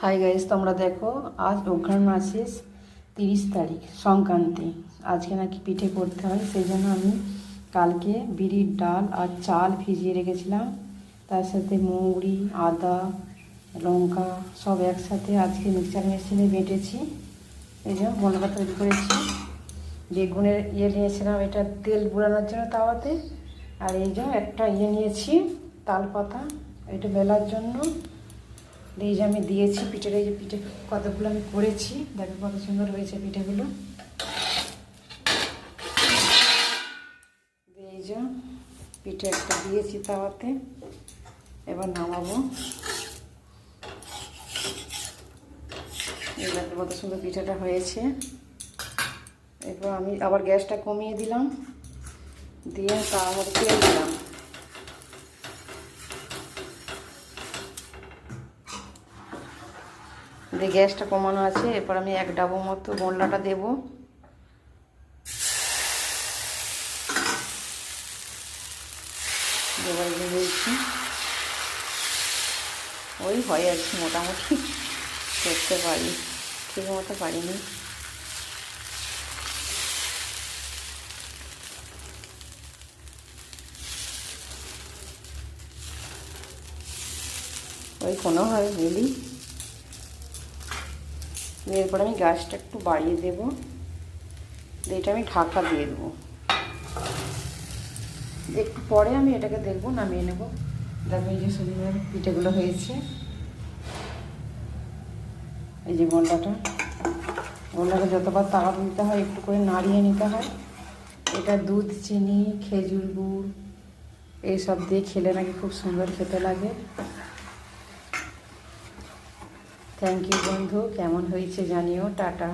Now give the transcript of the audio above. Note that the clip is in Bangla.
হাই গাইস, তোমরা দেখো আজ অঘ্রাণ মাসের 30 তারিখ সংক্রান্তি। আজকে নাকি পিঠে করতে হয়, সেই জন্য আমি কালকে বিরির ডাল আর চাল ভিজিয়ে রেখেছিলাম। তার সাথে মৌরি, আদা, লঙ্কা সব একসাথে আজকে মিক্সচার মেশিনে বেটেছি। এই যে মশলা তৈরি করেছি। বেগুনের নিয়েছিলাম, এটা তেল বুড়ানোর জন্য তাওয়াতে। আর এই যে একটা নিয়েছি তাল পাতা, এটা বেলার জন্য। এই যে আমি দিয়েছি পিঠের, এই যে পিঠে কতগুলো আমি করেছি, দেখো কত সুন্দর হয়েছে পিঠেগুলো। এই যে পিঠে একটা দিয়েছি তাওয়াতে, এবার নামাবো। এই দেখো কত সুন্দর পিঠাটা হয়েছে। এরপর আমি আবার গ্যাসটা কমিয়ে দিলাম, দিয়ে তার মধ্যে তেল দিলাম। দিয়ে গ্যাসটা কমানো আছে। এরপর আমি 1 ডাবো মতো গোল্লাটা দেব। এবার দিয়েছি, ওই হয় আর কি, মোটামুটি করতে পারি, ঠিক মতো পারিনি। ওই কোনোভাবে মিলি। এরপর আমি গ্যাসটা একটু বাড়িয়ে দেবো, এটা আমি ঢাকা দিয়ে দেবো। একটু পরে আমি এটাকে দেখবো, নামিয়ে নেবো। দেখো এই যে সুন্দর পিঠেগুলো হয়েছে। এই যে গোল্লাটা যতবার তাওয়া নিতে হয় একটু করে নাড়িয়ে নিতে হয়। এটা দুধ, চিনি, খেজুর গুড় এইসব দিয়ে খেলে নাকি খুব সুন্দর খেতে লাগে। থ্যাংক ইউ বন্ধু, কেমন হয়েছে জানিও। টাটা।